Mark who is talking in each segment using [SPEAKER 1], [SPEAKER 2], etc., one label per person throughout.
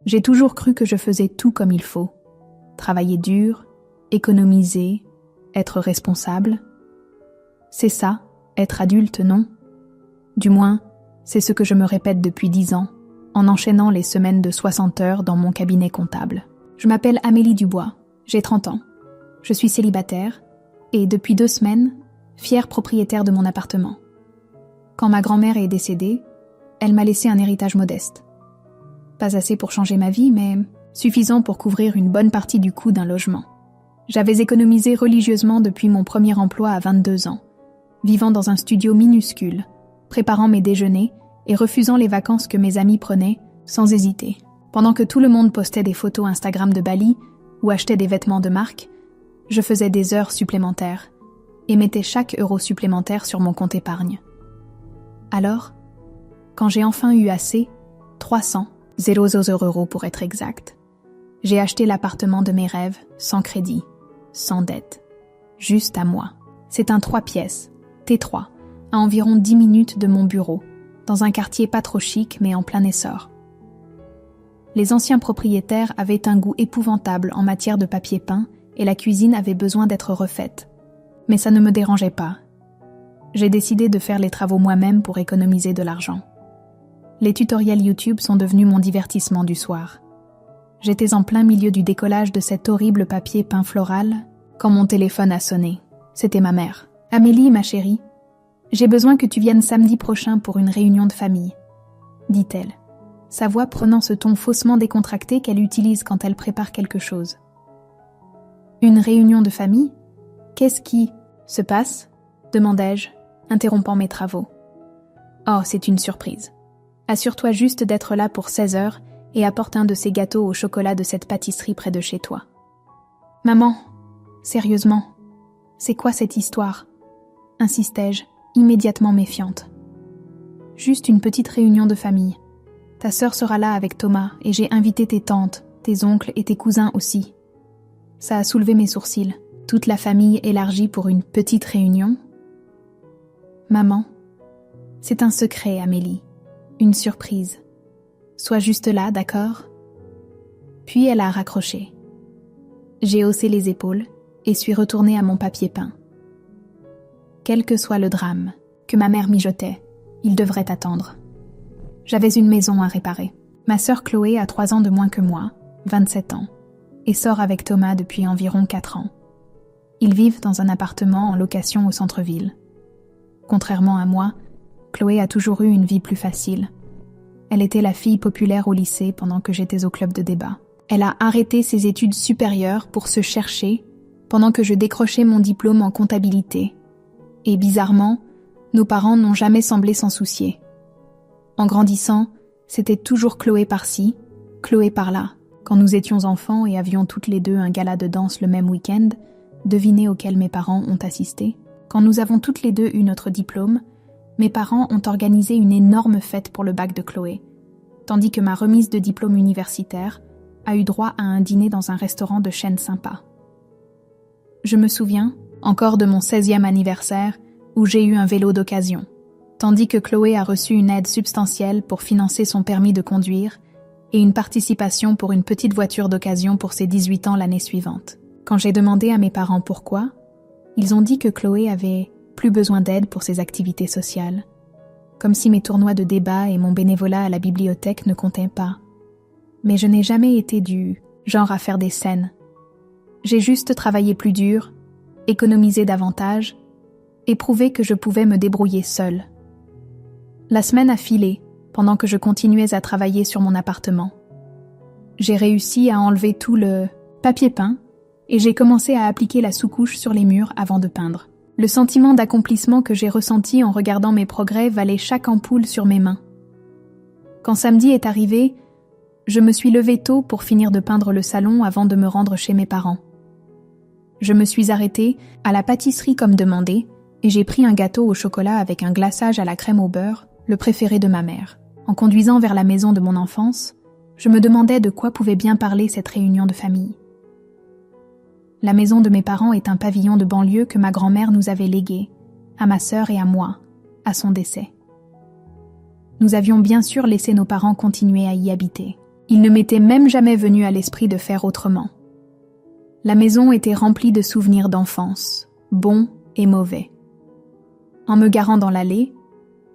[SPEAKER 1] J'ai toujours cru que je faisais tout comme il faut. Travailler dur, économiser, être responsable. C'est ça, être adulte, non? Du moins, c'est ce que je me répète depuis 10 ans, en enchaînant les semaines de 60 heures dans mon cabinet comptable. Je m'appelle Amélie Dubois, j'ai 30 ans. Je suis célibataire et depuis 2 semaines, fière propriétaire de mon appartement. Quand ma grand-mère est décédée, elle m'a laissé un héritage modeste. Pas assez pour changer ma vie, mais suffisant pour couvrir une bonne partie du coût d'un logement. J'avais économisé religieusement depuis mon premier emploi à 22 ans, vivant dans un studio minuscule, préparant mes déjeuners et refusant les vacances que mes amis prenaient sans hésiter. Pendant que tout le monde postait des photos Instagram de Bali ou achetait des vêtements de marque, je faisais des heures supplémentaires et mettais chaque euro supplémentaire sur mon compte épargne. Alors, quand j'ai enfin eu assez, 300 € pour être exact, j'ai acheté l'appartement de mes rêves sans crédit, sans dette, juste à moi. C'est un 3 pièces, T3, à environ 10 minutes de mon bureau, dans un quartier pas trop chic mais en plein essor. Les anciens propriétaires avaient un goût épouvantable en matière de papier peint et la cuisine avait besoin d'être refaite. Mais ça ne me dérangeait pas. J'ai décidé de faire les travaux moi-même pour économiser de l'argent. Les tutoriels YouTube sont devenus mon divertissement du soir. J'étais en plein milieu du décollage de cet horrible papier peint floral quand mon téléphone a sonné. C'était ma mère. « Amélie, ma chérie, j'ai besoin que tu viennes samedi prochain pour une réunion de famille, » dit-elle, sa voix prenant ce ton faussement décontracté qu'elle utilise quand elle prépare quelque chose. « Une réunion de famille ? Qu'est-ce qui se passe ?» demandai-je, interrompant mes travaux. « Oh, c'est une surprise. Assure-toi juste d'être là pour 16 heures et apporte un de ces gâteaux au chocolat de cette pâtisserie près de chez toi. »« Maman, sérieusement, c'est quoi cette histoire ?» insistai-je, immédiatement méfiante. « Juste une petite réunion de famille. Ta sœur sera là avec Thomas et j'ai invité tes tantes, tes oncles et tes cousins aussi. » Ça a soulevé mes sourcils. Toute la famille élargie pour une petite réunion ? « Maman, c'est un secret, Amélie. Une surprise. Sois juste là, d'accord ?» Puis elle a raccroché. J'ai haussé les épaules et suis retournée à mon papier peint. Quel que soit le drame que ma mère mijotait, il devrait attendre. J'avais une maison à réparer. Ma sœur Chloé a 3 ans de moins que moi, 27 ans, et sort avec Thomas depuis environ 4 ans. Ils vivent dans un appartement en location au centre-ville. Contrairement à moi, Chloé a toujours eu une vie plus facile. Elle était la fille populaire au lycée pendant que j'étais au club de débat. Elle a arrêté ses études supérieures pour se chercher pendant que je décrochais mon diplôme en comptabilité. Et bizarrement, nos parents n'ont jamais semblé s'en soucier. En grandissant, c'était toujours Chloé par-ci, Chloé par-là. Quand nous étions enfants et avions toutes les deux un gala de danse le même week-end, devinez auquel mes parents ont assisté. Quand nous avons toutes les deux eu notre diplôme, mes parents ont organisé une énorme fête pour le bac de Chloé, tandis que ma remise de diplôme universitaire a eu droit à un dîner dans un restaurant de chaîne sympa. Je me souviens encore de mon 16e anniversaire où j'ai eu un vélo d'occasion, tandis que Chloé a reçu une aide substantielle pour financer son permis de conduire et une participation pour une petite voiture d'occasion pour ses 18 ans l'année suivante. Quand j'ai demandé à mes parents pourquoi, ils ont dit que Chloé avait plus besoin d'aide pour ses activités sociales, comme si mes tournois de débat et mon bénévolat à la bibliothèque ne comptaient pas. Mais je n'ai jamais été du genre à faire des scènes. J'ai juste travaillé plus dur, économisé davantage et prouvé que je pouvais me débrouiller seule. La semaine a filé pendant que je continuais à travailler sur mon appartement. J'ai réussi à enlever tout le papier peint et j'ai commencé à appliquer la sous-couche sur les murs avant de peindre. Le sentiment d'accomplissement que j'ai ressenti en regardant mes progrès valait chaque ampoule sur mes mains. Quand samedi est arrivé, je me suis levée tôt pour finir de peindre le salon avant de me rendre chez mes parents. Je me suis arrêtée à la pâtisserie comme demandé et j'ai pris un gâteau au chocolat avec un glaçage à la crème au beurre, le préféré de ma mère. En conduisant vers la maison de mon enfance, je me demandais de quoi pouvait bien parler cette réunion de famille. La maison de mes parents est un pavillon de banlieue que ma grand-mère nous avait légué, à ma sœur et à moi, à son décès. Nous avions bien sûr laissé nos parents continuer à y habiter. Il ne m'était même jamais venu à l'esprit de faire autrement. La maison était remplie de souvenirs d'enfance, bons et mauvais. En me garant dans l'allée,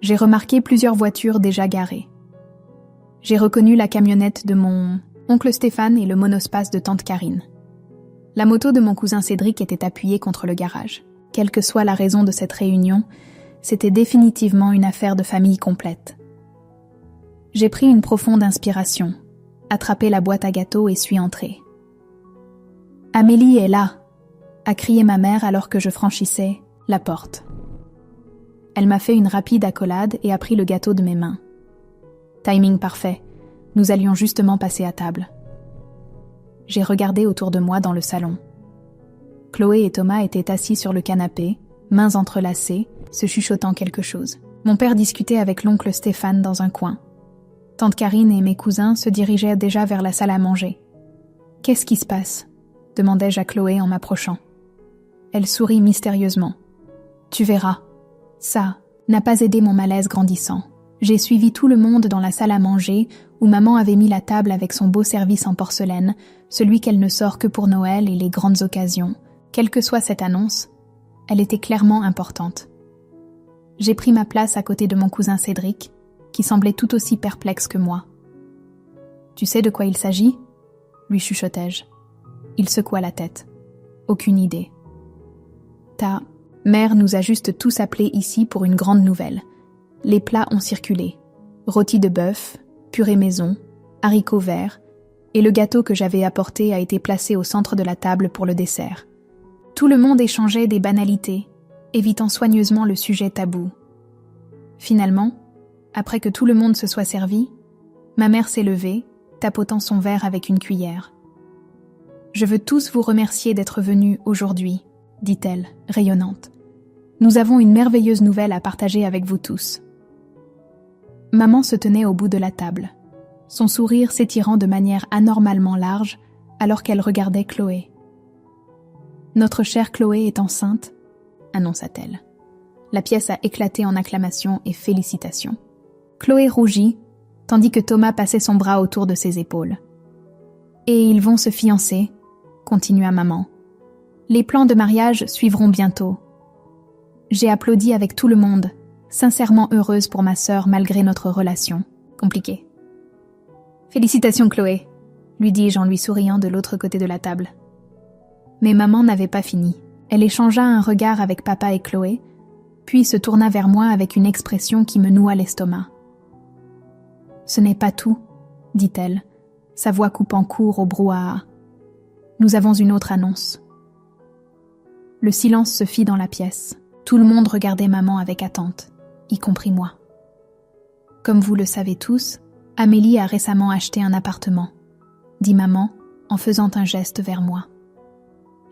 [SPEAKER 1] j'ai remarqué plusieurs voitures déjà garées. J'ai reconnu la camionnette de mon oncle Stéphane et le monospace de tante Karine. La moto de mon cousin Cédric était appuyée contre le garage. Quelle que soit la raison de cette réunion, c'était définitivement une affaire de famille complète. J'ai pris une profonde inspiration, attrapé la boîte à gâteaux et suis entrée. « Amélie est là !» a crié ma mère alors que je franchissais la porte. Elle m'a fait une rapide accolade et a pris le gâteau de mes mains. Timing parfait, nous allions justement passer à table. J'ai regardé autour de moi dans le salon. Chloé et Thomas étaient assis sur le canapé, mains entrelacées, se chuchotant quelque chose. Mon père discutait avec l'oncle Stéphane dans un coin. Tante Karine et mes cousins se dirigeaient déjà vers la salle à manger. « Qu'est-ce qui se passe ?» demandai-je à Chloé en m'approchant. Elle sourit mystérieusement. « Tu verras. » Ça n'a pas aidé mon malaise grandissant. J'ai suivi tout le monde dans la salle à manger où maman avait mis la table avec son beau service en porcelaine, celui qu'elle ne sort que pour Noël et les grandes occasions. Quelle que soit cette annonce, elle était clairement importante. J'ai pris ma place à côté de mon cousin Cédric, qui semblait tout aussi perplexe que moi. « Tu sais de quoi il s'agit ?» lui chuchotai-je. Il secoua la tête. « Aucune idée. »« Ta mère nous a juste tous appelés ici pour une grande nouvelle. Les plats ont circulé. Rôti de bœuf, purée maison, haricots verts, et le gâteau que j'avais apporté a été placé au centre de la table pour le dessert. Tout le monde échangeait des banalités, évitant soigneusement le sujet tabou. Finalement, après que tout le monde se soit servi, ma mère s'est levée, tapotant son verre avec une cuillère. « Je veux tous vous remercier d'être venus aujourd'hui, » dit-elle, rayonnante. « Nous avons une merveilleuse nouvelle à partager avec vous tous. » Maman se tenait au bout de la table, son sourire s'étirant de manière anormalement large alors qu'elle regardait Chloé. « Notre chère Chloé est enceinte, » annonça-t-elle. La pièce a éclaté en acclamations et félicitations. Chloé rougit, tandis que Thomas passait son bras autour de ses épaules. « Et ils vont se fiancer, » continua maman. « Les plans de mariage suivront bientôt. » J'ai applaudi avec tout le monde, sincèrement heureuse pour ma sœur malgré notre relation compliquée. « Félicitations Chloé !» lui dis-je en lui souriant de l'autre côté de la table. Mais maman n'avait pas fini. Elle échangea un regard avec papa et Chloé, puis se tourna vers moi avec une expression qui me noua l'estomac. « Ce n'est pas tout, » dit-elle, sa voix coupant court au brouhaha. « Nous avons une autre annonce. » Le silence se fit dans la pièce. Tout le monde regardait maman avec attente, y compris moi. Comme vous le savez tous, Amélie a récemment acheté un appartement, dit maman en faisant un geste vers moi.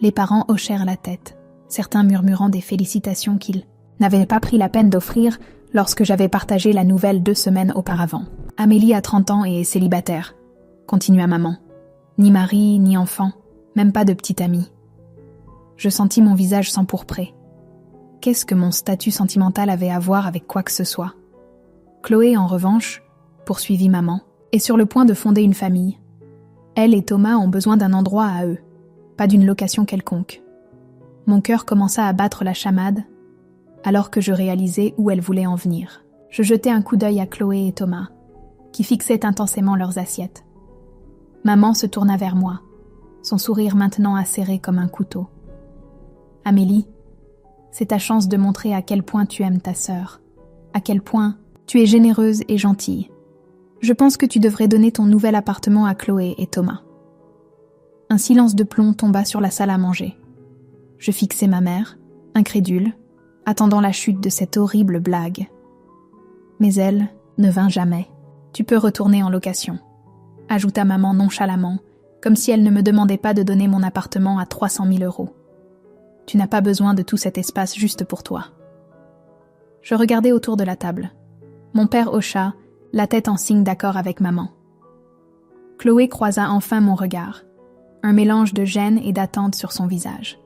[SPEAKER 1] Les parents hochèrent la tête, certains murmurant des félicitations qu'ils n'avaient pas pris la peine d'offrir lorsque j'avais partagé la nouvelle 2 semaines auparavant. Amélie a 30 ans et est célibataire, continua maman. Ni mari, ni enfant, même pas de petite amie. Je sentis mon visage s'empourprer. Qu'est-ce que mon statut sentimental avait à voir avec quoi que ce soit ? Chloé, en revanche, poursuivit maman, est sur le point de fonder une famille. Elle et Thomas ont besoin d'un endroit à eux, pas d'une location quelconque. Mon cœur commença à battre la chamade, alors que je réalisais où elle voulait en venir. Je jetai un coup d'œil à Chloé et Thomas, qui fixaient intensément leurs assiettes. Maman se tourna vers moi, son sourire maintenant acéré comme un couteau. « Amélie, c'est ta chance de montrer à quel point tu aimes ta sœur, à quel point tu es généreuse et gentille. Je pense que tu devrais donner ton nouvel appartement à Chloé et Thomas. » Un silence de plomb tomba sur la salle à manger. Je fixai ma mère, incrédule, attendant la chute de cette horrible blague. Mais elle ne vint jamais. « Tu peux retourner en location », ajouta maman nonchalamment, comme si elle ne me demandait pas de donner mon appartement à 300 000 €. Tu n'as pas besoin de tout cet espace juste pour toi. Je regardai autour de la table. Mon père hocha, la tête en signe d'accord avec maman. Chloé croisa enfin mon regard, un mélange de gêne et d'attente sur son visage.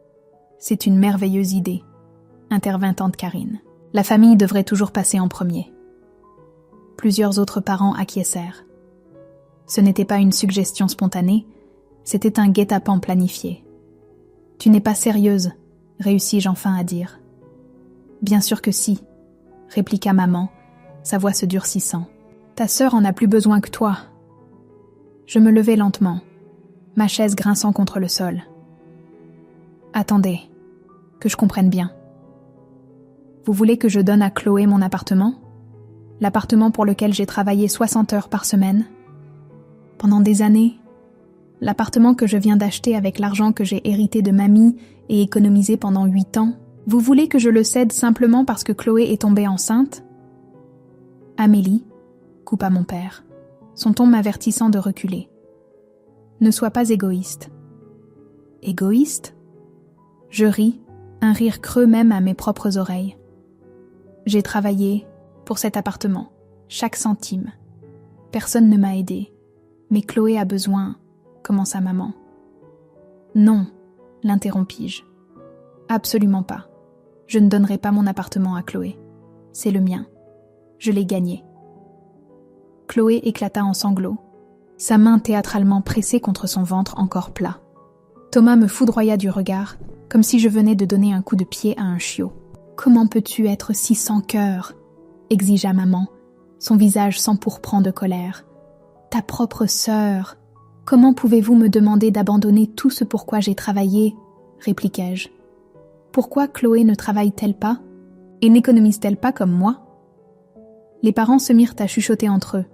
[SPEAKER 1] « C'est une merveilleuse idée », intervint tante Karine. « La famille devrait toujours passer en premier. » Plusieurs autres parents acquiescèrent. Ce n'était pas une suggestion spontanée, c'était un guet-apens planifié. « Tu n'es pas sérieuse », réussis-je enfin à dire. « Bien sûr que si », répliqua maman, sa voix se durcissant. « Ta sœur en a plus besoin que toi. » Je me levai lentement, ma chaise grinçant contre le sol. « Attendez, que je comprenne bien. Vous voulez que je donne à Chloé mon appartement ? L'appartement pour lequel j'ai travaillé 60 heures par semaine ? Pendant des années ? L'appartement que je viens d'acheter avec l'argent que j'ai hérité de mamie et économisé pendant 8 ans ? Vous voulez que je le cède simplement parce que Chloé est tombée enceinte ? Amélie, coupa mon père, son ton m'avertissant de reculer. Ne sois pas égoïste. Égoïste ? Je ris, un rire creux même à mes propres oreilles. J'ai travaillé pour cet appartement, chaque centime. Personne ne m'a aidé, mais Chloé a besoin, commença maman. Non, l'interrompis-je. Absolument pas. Je ne donnerai pas mon appartement à Chloé. C'est le mien. Je l'ai gagné. Chloé éclata en sanglots, sa main théâtralement pressée contre son ventre encore plat. Thomas me foudroya du regard, comme si je venais de donner un coup de pied à un chiot. « Comment peux-tu être si sans cœur ?» exigea maman, son visage s'empourprant de colère. « Ta propre sœur. Comment pouvez-vous me demander d'abandonner tout ce pour quoi j'ai travaillé ?» répliquai-je. « Pourquoi Chloé ne travaille-t-elle pas et n'économise-t-elle pas comme moi ?» Les parents se mirent à chuchoter entre eux.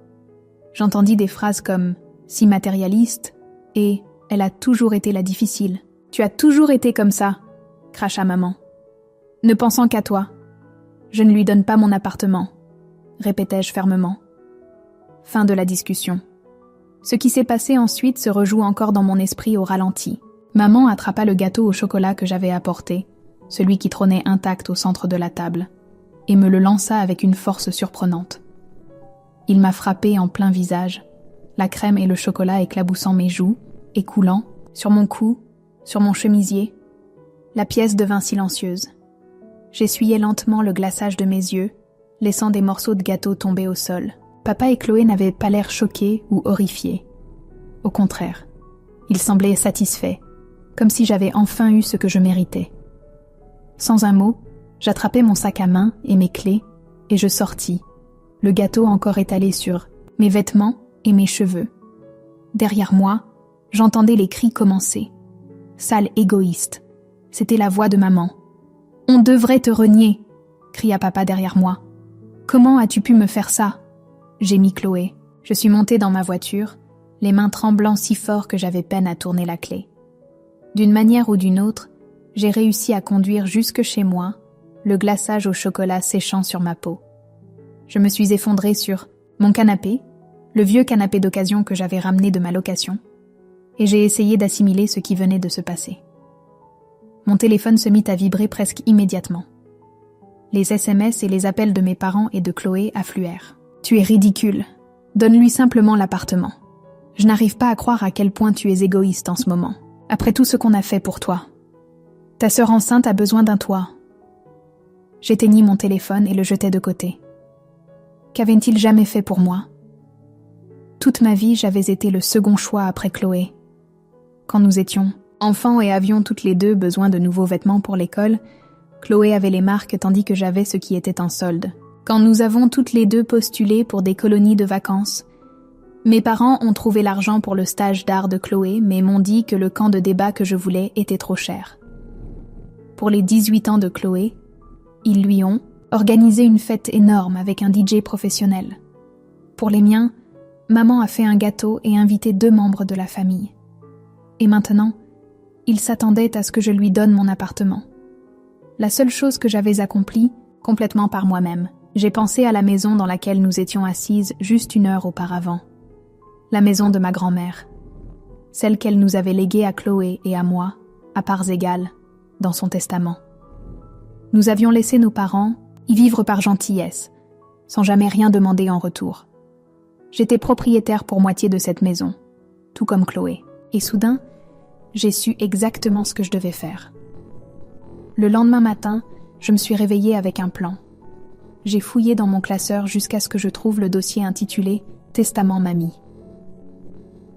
[SPEAKER 1] J'entendis des phrases comme « si matérialiste » et « elle a toujours été la difficile ». « Tu as toujours été comme ça », cracha maman. « Ne pensant qu'à toi. Je ne lui donne pas mon appartement », répétai-je fermement. Fin de la discussion. Ce qui s'est passé ensuite se rejoue encore dans mon esprit au ralenti. Maman attrapa le gâteau au chocolat que j'avais apporté, celui qui trônait intact au centre de la table, et me le lança avec une force surprenante. Il m'a frappé en plein visage, la crème et le chocolat éclaboussant mes joues et coulant sur mon cou, sur mon chemisier. La pièce devint silencieuse. J'essuyai lentement le glaçage de mes yeux, laissant des morceaux de gâteau tomber au sol. Papa et Chloé n'avaient pas l'air choqués ou horrifiés. Au contraire, ils semblaient satisfaits, comme si j'avais enfin eu ce que je méritais. Sans un mot, j'attrapai mon sac à main et mes clés, et je sortis, le gâteau encore étalé sur mes vêtements et mes cheveux. Derrière moi, j'entendais les cris commencer. Sale égoïste, c'était la voix de maman. « On devrait te renier !» cria papa derrière moi. « Comment as-tu pu me faire ça ?» gémit Chloé. Je suis montée dans ma voiture, les mains tremblant si fort que j'avais peine à tourner la clé. D'une manière ou d'une autre, j'ai réussi à conduire jusque chez moi, le glaçage au chocolat séchant sur ma peau. Je me suis effondrée sur mon canapé, le vieux canapé d'occasion que j'avais ramené de ma location, et j'ai essayé d'assimiler ce qui venait de se passer. Mon téléphone se mit à vibrer presque immédiatement. Les SMS et les appels de mes parents et de Chloé affluèrent. « Tu es ridicule. Donne-lui simplement l'appartement. Je n'arrive pas à croire à quel point tu es égoïste en ce moment, après tout ce qu'on a fait pour toi. Ta sœur enceinte a besoin d'un toit. » J'éteignis mon téléphone et le jetai de côté. Qu'avait-il jamais fait pour moi ? Toute ma vie, j'avais été le second choix après Chloé. Quand nous étions enfants et avions toutes les deux besoin de nouveaux vêtements pour l'école, Chloé avait les marques tandis que j'avais ce qui était en solde. Quand nous avons toutes les deux postulé pour des colonies de vacances, mes parents ont trouvé l'argent pour le stage d'art de Chloé, mais m'ont dit que le camp de débat que je voulais était trop cher. Pour les 18 ans de Chloé, ils lui ont organisé une fête énorme avec un DJ professionnel. Pour les miens, maman a fait un gâteau et invité 2 membres de la famille. Et maintenant, il s'attendait à ce que je lui donne mon appartement. La seule chose que j'avais accomplie, complètement par moi-même, j'ai pensé à la maison dans laquelle nous étions assises juste 1 heure auparavant. La maison de ma grand-mère. Celle qu'elle nous avait léguée à Chloé et à moi, à parts égales, dans son testament. Nous avions laissé nos parents y vivre par gentillesse, sans jamais rien demander en retour. J'étais propriétaire pour moitié de cette maison, tout comme Chloé. Et soudain, j'ai su exactement ce que je devais faire. Le lendemain matin, je me suis réveillée avec un plan. J'ai fouillé dans mon classeur jusqu'à ce que je trouve le dossier intitulé « Testament Mamie ».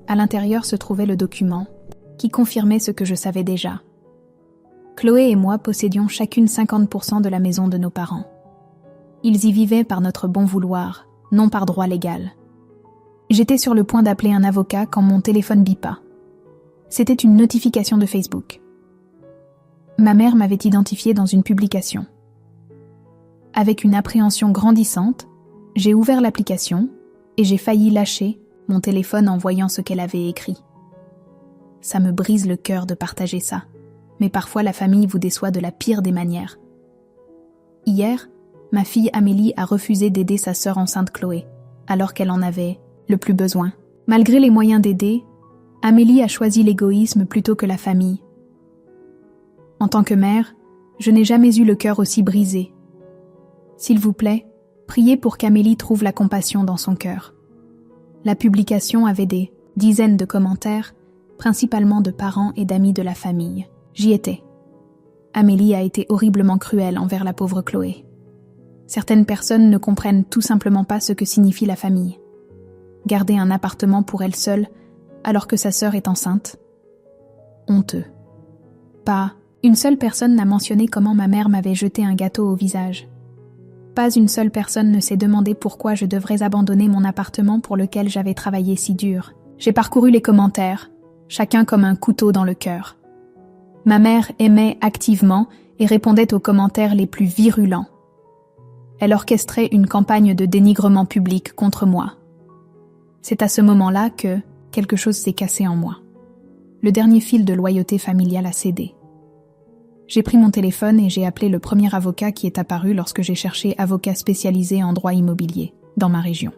[SPEAKER 1] À l'intérieur se trouvait le document, qui confirmait ce que je savais déjà. Chloé et moi possédions chacune 50% de la maison de nos parents. Ils y vivaient par notre bon vouloir, non par droit légal. J'étais sur le point d'appeler un avocat quand mon téléphone bipa. C'était une notification de Facebook. Ma mère m'avait identifiée dans une publication. Avec une appréhension grandissante, j'ai ouvert l'application et j'ai failli lâcher mon téléphone en voyant ce qu'elle avait écrit. Ça me brise le cœur de partager ça, mais parfois la famille vous déçoit de la pire des manières. Hier, ma fille Amélie a refusé d'aider sa sœur enceinte Chloé, alors qu'elle en avait le plus besoin. Malgré les moyens d'aider, Amélie a choisi l'égoïsme plutôt que la famille. En tant que mère, je n'ai jamais eu le cœur aussi brisé. S'il vous plaît, priez pour qu'Amélie trouve la compassion dans son cœur. La publication avait des dizaines de commentaires, principalement de parents et d'amis de la famille. J'y étais. Amélie a été horriblement cruelle envers la pauvre Chloé. Certaines personnes ne comprennent tout simplement pas ce que signifie la famille. Garder un appartement pour elle seule, alors que sa sœur est enceinte. Honteux. Pas une seule personne n'a mentionné comment ma mère m'avait jeté un gâteau au visage. Pas une seule personne ne s'est demandé pourquoi je devrais abandonner mon appartement pour lequel j'avais travaillé si dur. J'ai parcouru les commentaires, chacun comme un couteau dans le cœur. Ma mère aimait activement et répondait aux commentaires les plus virulents. Elle orchestrait une campagne de dénigrement public contre moi. C'est à ce moment-là que quelque chose s'est cassé en moi. Le dernier fil de loyauté familiale a cédé. J'ai pris mon téléphone et j'ai appelé le premier avocat qui est apparu lorsque j'ai cherché avocat spécialisé en droit immobilier, dans ma région.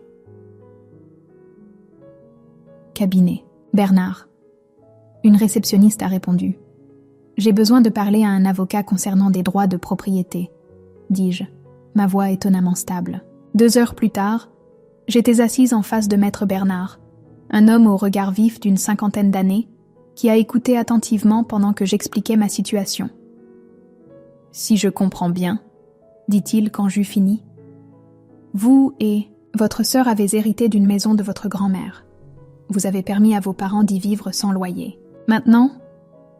[SPEAKER 1] Cabinet. Bernard. Une réceptionniste a répondu. J'ai besoin de parler à un avocat concernant des droits de propriété, dis-je, ma voix étonnamment stable. 2 heures plus tard, j'étais assise en face de maître Bernard, un homme au regard vif d'une 50aine d'années, qui a écouté attentivement pendant que j'expliquais ma situation. « Si je comprends bien, dit-il quand j'eus fini, vous et votre sœur avez hérité d'une maison de votre grand-mère. Vous avez permis à vos parents d'y vivre sans loyer. Maintenant,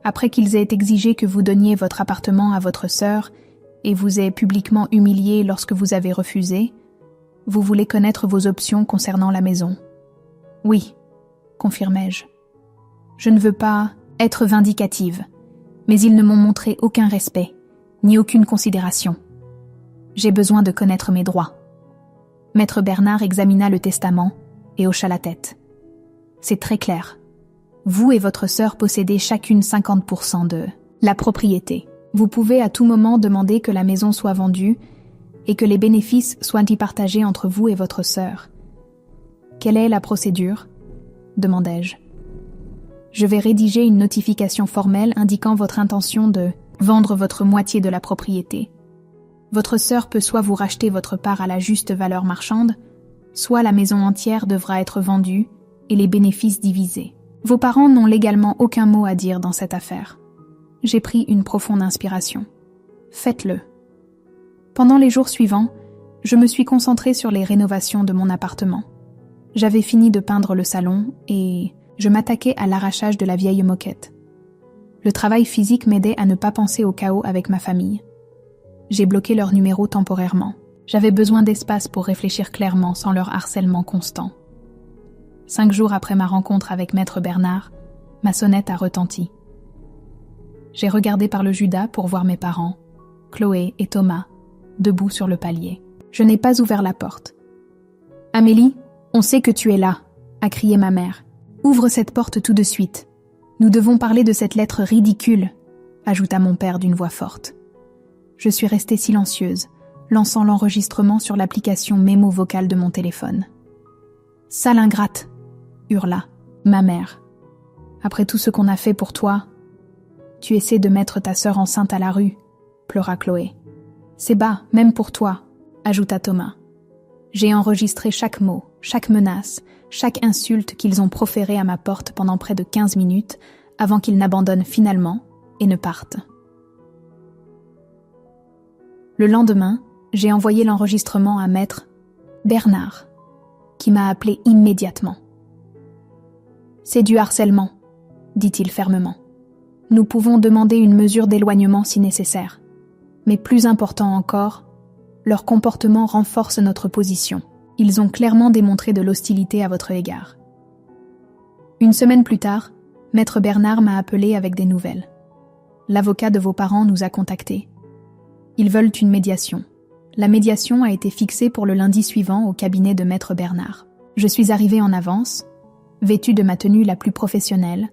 [SPEAKER 1] après qu'ils aient exigé que vous donniez votre appartement à votre sœur et vous aient publiquement humilié lorsque vous avez refusé, vous voulez connaître vos options concernant la maison. Oui, confirmai-je. Je ne veux pas être vindicative, mais ils ne m'ont montré aucun respect, ni aucune considération. J'ai besoin de connaître mes droits. Maître Bernard examina le testament et hocha la tête. C'est très clair. Vous et votre sœur possédez chacune 50% de la propriété. Vous pouvez à tout moment demander que la maison soit vendue et que les bénéfices soient y partagés entre vous et votre sœur. Quelle est la procédure ? Demandai-je. Je vais rédiger une notification formelle indiquant votre intention de vendre votre moitié de la propriété. Votre sœur peut soit vous racheter votre part à la juste valeur marchande, soit la maison entière devra être vendue et les bénéfices divisés. Vos parents n'ont légalement aucun mot à dire dans cette affaire. J'ai pris une profonde inspiration. Faites-le. Pendant les jours suivants, je me suis concentrée sur les rénovations de mon appartement. J'avais fini de peindre le salon et je m'attaquais à l'arrachage de la vieille moquette. Le travail physique m'aidait à ne pas penser au chaos avec ma famille. J'ai bloqué leurs numéros temporairement. J'avais besoin d'espace pour réfléchir clairement sans leur harcèlement constant. 5 jours après ma rencontre avec maître Bernard, ma sonnette a retenti. J'ai regardé par le Judas pour voir mes parents, Chloé et Thomas, debout sur le palier. Je n'ai pas ouvert la porte. « Amélie, on sait que tu es là !» a crié ma mère. « Ouvre cette porte tout de suite. Nous devons parler de cette lettre ridicule !» ajouta mon père d'une voix forte. Je suis restée silencieuse, lançant l'enregistrement sur l'application mémo vocale de mon téléphone. « Sale ingrate !» hurla ma mère. « Après tout ce qu'on a fait pour toi, tu essaies de mettre ta sœur enceinte à la rue !» pleura Chloé. « C'est bas, même pour toi !» ajouta Thomas. J'ai enregistré chaque mot, chaque menace, chaque insulte qu'ils ont proférée à ma porte pendant près de 15 minutes avant qu'ils n'abandonnent finalement et ne partent. Le lendemain, j'ai envoyé l'enregistrement à maître Bernard, qui m'a appelé immédiatement. « C'est du harcèlement, dit-il fermement. Nous pouvons demander une mesure d'éloignement si nécessaire. Mais plus important encore, leur comportement renforce notre position. Ils ont clairement démontré de l'hostilité à votre égard. Une semaine plus tard, Maître Bernard m'a appelé avec des nouvelles. L'avocat de vos parents nous a contactés. Ils veulent une médiation. La médiation a été fixée pour le lundi suivant au cabinet de Maître Bernard. Je suis arrivée en avance, vêtue de ma tenue la plus professionnelle,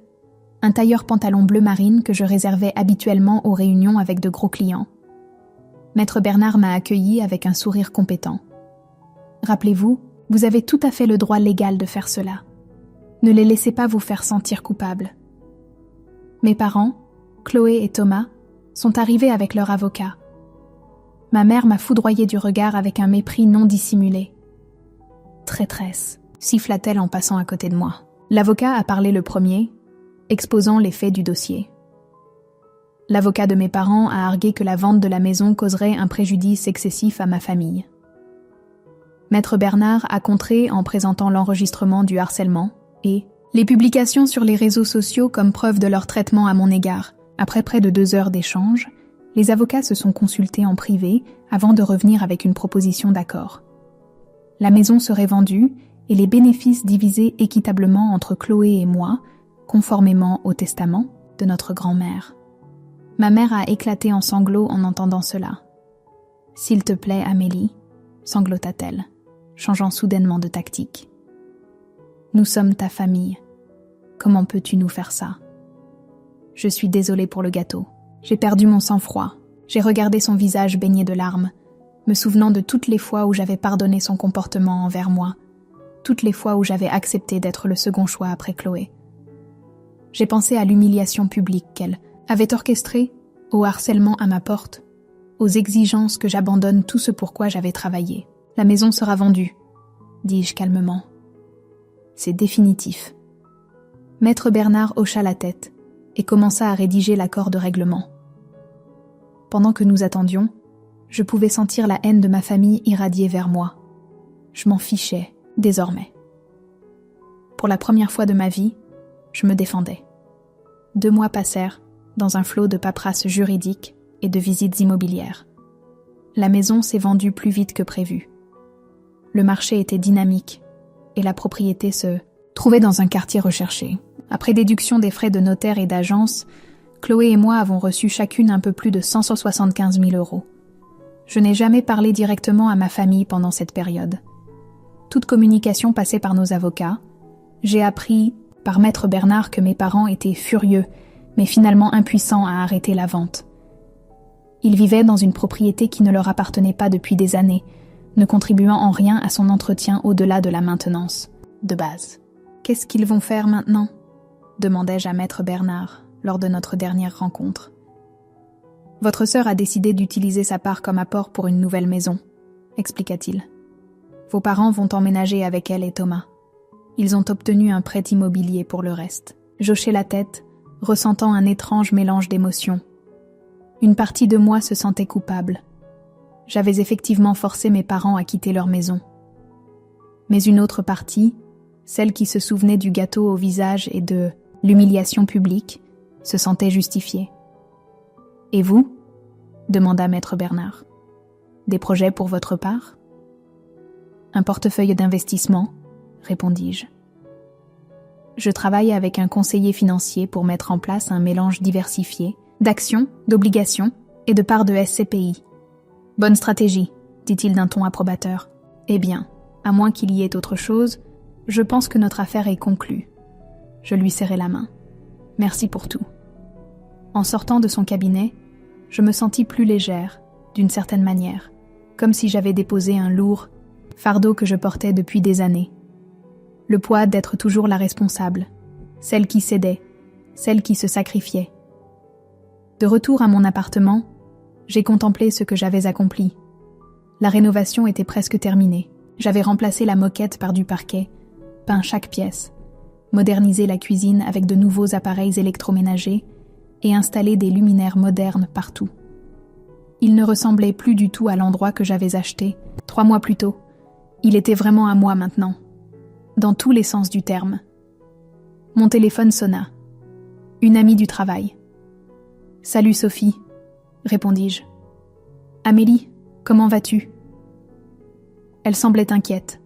[SPEAKER 1] un tailleur pantalon bleu marine que je réservais habituellement aux réunions avec de gros clients. Maître Bernard m'a accueillie avec un sourire compétent. Rappelez-vous, vous avez tout à fait le droit légal de faire cela. Ne les laissez pas vous faire sentir coupables. Mes parents, Chloé et Thomas, sont arrivés avec leur avocat. Ma mère m'a foudroyé du regard avec un mépris non dissimulé. « Traîtresse », siffla-t-elle en passant à côté de moi. L'avocat a parlé le premier, exposant les faits du dossier. L'avocat de mes parents a argué que la vente de la maison causerait un préjudice excessif à ma famille. Maître Bernard a contré en présentant l'enregistrement du harcèlement et les publications sur les réseaux sociaux comme preuve de leur traitement à mon égard. Après près de 2 heures d'échange, les avocats se sont consultés en privé avant de revenir avec une proposition d'accord. La maison serait vendue et les bénéfices divisés équitablement entre Chloé et moi, conformément au testament de notre grand-mère. Ma mère a éclaté en sanglots en entendant cela. « S'il te plaît, Amélie », sanglota-t-elle, changeant soudainement de tactique. « Nous sommes ta famille. Comment peux-tu nous faire ça ? Je suis désolée pour le gâteau. J'ai perdu mon sang-froid. J'ai regardé son visage baigné de larmes, me souvenant de toutes les fois où j'avais pardonné son comportement envers moi, toutes les fois où j'avais accepté d'être le second choix après Chloé. J'ai pensé à l'humiliation publique qu'elle avait orchestrée, au harcèlement à ma porte, aux exigences que j'abandonne tout ce pourquoi j'avais travaillé. La maison sera vendue, dis-je calmement. C'est définitif. Maître Bernard hocha la tête et commença à rédiger l'accord de règlement. Pendant que nous attendions, je pouvais sentir la haine de ma famille irradier vers moi. Je m'en fichais, désormais. Pour la première fois de ma vie, je me défendais. 2 mois passèrent dans un flot de paperasse juridique et de visites immobilières. La maison s'est vendue plus vite que prévu. Le marché était dynamique et la propriété se trouvait dans un quartier recherché. Après déduction des frais de notaire et d'agence, Chloé et moi avons reçu chacune un peu plus de 175 000 €. Je n'ai jamais parlé directement à ma famille pendant cette période. Toute communication passait par nos avocats. J'ai appris par Maître Bernard que mes parents étaient furieux, mais finalement impuissants à arrêter la vente. Ils vivaient dans une propriété qui ne leur appartenait pas depuis des années, ne contribuant en rien à son entretien au-delà de la maintenance de base. « Qu'est-ce qu'ils vont faire maintenant ?» demandai-je à Maître Bernard lors de notre dernière rencontre. « Votre sœur a décidé d'utiliser sa part comme apport pour une nouvelle maison, » expliqua-t-il. « Vos parents vont emménager avec elle et Thomas. Ils ont obtenu un prêt immobilier pour le reste. » J'hochai la tête, ressentant un étrange mélange d'émotions. Une partie de moi se sentait coupable. J'avais effectivement forcé mes parents à quitter leur maison. Mais une autre partie, celle qui se souvenait du gâteau au visage et de l'humiliation publique, se sentait justifiée. « Et vous ?» demanda Maître Bernard. « Des projets pour votre part ?»« Un portefeuille d'investissement » répondis-je. Je travaille avec un conseiller financier pour mettre en place un mélange diversifié d'actions, d'obligations et de parts de SCPI. « Bonne stratégie », dit-il d'un ton approbateur. « Eh bien, à moins qu'il y ait autre chose, je pense que notre affaire est conclue. » Je lui serrai la main. « Merci pour tout. » En sortant de son cabinet, je me sentis plus légère, d'une certaine manière, comme si j'avais déposé un lourd fardeau que je portais depuis des années. Le poids d'être toujours la responsable, celle qui cédait, celle qui se sacrifiait. De retour à mon appartement, j'ai contemplé ce que j'avais accompli. La rénovation était presque terminée. J'avais remplacé la moquette par du parquet, peint chaque pièce, modernisé la cuisine avec de nouveaux appareils électroménagers et installé des luminaires modernes partout. Il ne ressemblait plus du tout à l'endroit que j'avais acheté 3 mois plus tôt. Il était vraiment à moi maintenant, dans tous les sens du terme. Mon téléphone sonna. Une amie du travail. « Salut Sophie », répondis-je. « Amélie, comment vas-tu ?» Elle semblait inquiète.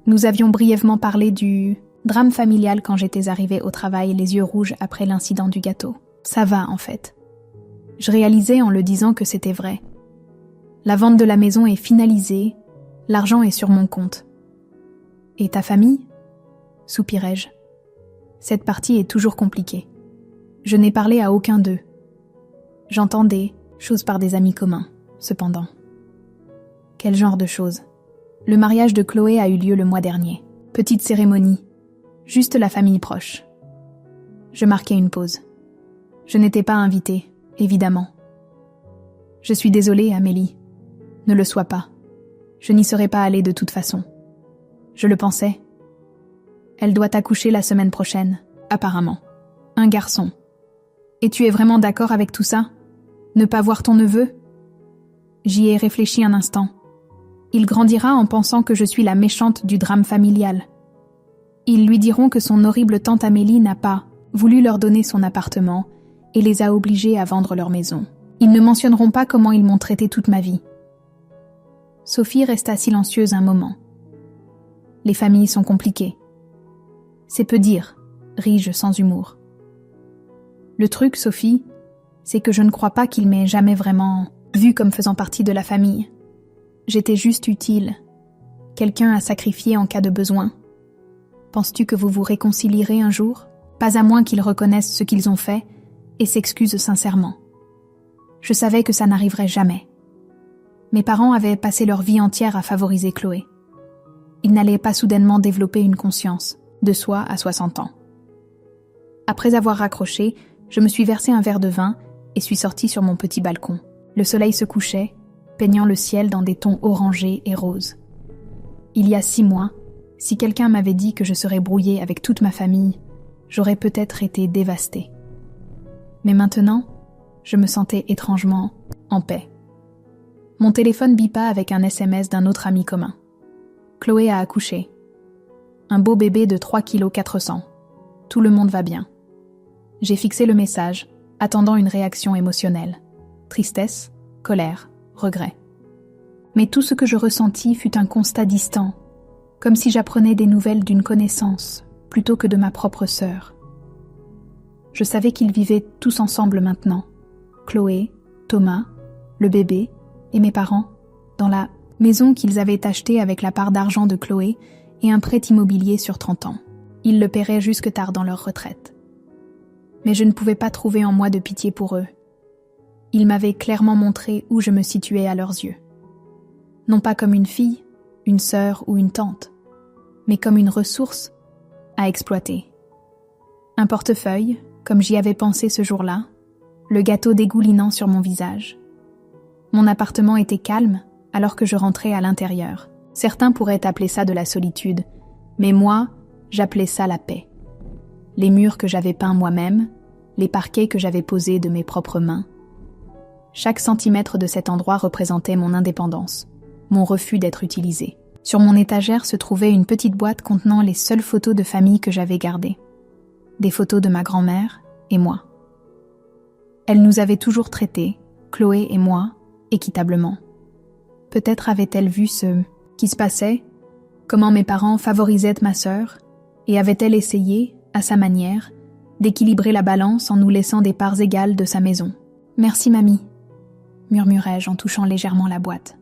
[SPEAKER 1] Nous avions brièvement parlé du drame familial quand j'étais arrivée au travail les yeux rouges après l'incident du gâteau. Ça va, en fait. Je réalisais en le disant que c'était vrai. La vente de la maison est finalisée, l'argent est sur mon compte. Et ta famille ? Soupirai-je. Cette partie est toujours compliquée. Je n'ai parlé à aucun d'eux. J'entends des choses par des amis communs, cependant. Quel genre de choses ? Le mariage de Chloé a eu lieu le mois dernier. Petite cérémonie. Juste la famille proche. Je marquai une pause. Je n'étais pas invitée, évidemment. Je suis désolée, Amélie. Ne le sois pas. Je n'y serais pas allée de toute façon. Je le pensais. Elle doit accoucher la semaine prochaine, apparemment. Un garçon. Et tu es vraiment d'accord avec tout ça ? Ne pas voir ton neveu ? J'y ai réfléchi un instant. Il grandira en pensant que je suis la méchante du drame familial. Ils lui diront que son horrible tante Amélie n'a pas voulu leur donner son appartement et les a obligés à vendre leur maison. Ils ne mentionneront pas comment ils m'ont traité toute ma vie. Sophie resta silencieuse un moment. Les familles sont compliquées. C'est peu dire, ris-je sans humour. Le truc, Sophie, c'est que je ne crois pas qu'il m'ait jamais vraiment vue comme faisant partie de la famille. J'étais juste utile, quelqu'un à sacrifier en cas de besoin. Penses-tu que vous vous réconcilierez un jour ? Pas à moins qu'ils reconnaissent ce qu'ils ont fait et s'excusent sincèrement. Je savais que ça n'arriverait jamais. Mes parents avaient passé leur vie entière à favoriser Chloé. Ils n'allaient pas soudainement développer une conscience, de soi à 60 ans. Après avoir raccroché, je me suis versé un verre de vin et suis sortie sur mon petit balcon. Le soleil se couchait, peignant le ciel dans des tons orangés et roses. Il y a 6 mois, si quelqu'un m'avait dit que je serais brouillée avec toute ma famille, j'aurais peut-être été dévastée. Mais maintenant, je me sentais étrangement en paix. Mon téléphone bipa avec un SMS d'un autre ami commun. Chloé a accouché. Un beau bébé de 3,4 kg. Tout le monde va bien. J'ai fixé le message, attendant une réaction émotionnelle. Tristesse, colère, regret. Mais tout ce que je ressentis fut un constat distant, comme si j'apprenais des nouvelles d'une connaissance, plutôt que de ma propre sœur. Je savais qu'ils vivaient tous ensemble maintenant. Chloé, Thomas, le bébé et mes parents, dans la maison qu'ils avaient achetée avec la part d'argent de Chloé et un prêt immobilier sur 30 ans. Ils le paieraient jusque tard dans leur retraite. Mais je ne pouvais pas trouver en moi de pitié pour eux. Ils m'avaient clairement montré où je me situais à leurs yeux. Non pas comme une fille, une sœur ou une tante, mais comme une ressource à exploiter. Un portefeuille, comme j'y avais pensé ce jour-là, le gâteau dégoulinant sur mon visage. Mon appartement était calme alors que je rentrais à l'intérieur. Certains pourraient appeler ça de la solitude, mais moi, j'appelais ça la paix. Les murs que j'avais peints moi-même, les parquets que j'avais posés de mes propres mains. Chaque centimètre de cet endroit représentait mon indépendance, mon refus d'être utilisé. Sur mon étagère se trouvait une petite boîte contenant les seules photos de famille que j'avais gardées. Des photos de ma grand-mère et moi. Elle nous avait toujours traités, Chloé et moi, équitablement. Peut-être avait-elle vu ce qui se passait, comment mes parents favorisaient ma sœur, et avait-elle essayé, à sa manière, d'équilibrer la balance en nous laissant des parts égales de sa maison. « Merci, mamie », murmurai-je en touchant légèrement la boîte.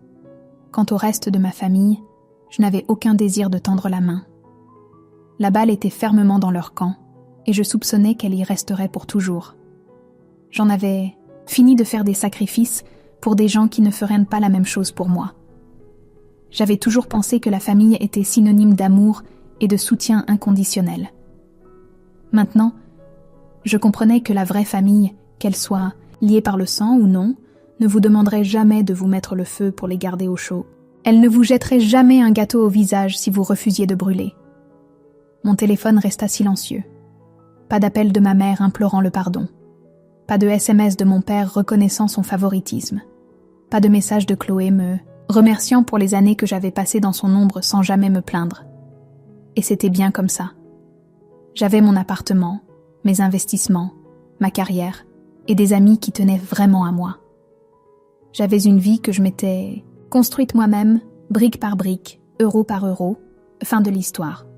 [SPEAKER 1] Quant au reste de ma famille, je n'avais aucun désir de tendre la main. La balle était fermement dans leur camp, et je soupçonnais qu'elle y resterait pour toujours. J'en avais fini de faire des sacrifices pour des gens qui ne feraient pas la même chose pour moi. J'avais toujours pensé que la famille était synonyme d'amour et de soutien inconditionnel. Maintenant, je comprenais que la vraie famille, qu'elle soit liée par le sang ou non, ne vous demanderait jamais de vous mettre le feu pour les garder au chaud. Elle ne vous jetterait jamais un gâteau au visage si vous refusiez de brûler. Mon téléphone resta silencieux. Pas d'appel de ma mère implorant le pardon. Pas de SMS de mon père reconnaissant son favoritisme. Pas de message de Chloé me remerciant pour les années que j'avais passées dans son ombre sans jamais me plaindre. Et c'était bien comme ça. J'avais mon appartement, mes investissements, ma carrière et des amis qui tenaient vraiment à moi. J'avais une vie que je m'étais construite moi-même, brique par brique, euro par euro, fin de l'histoire.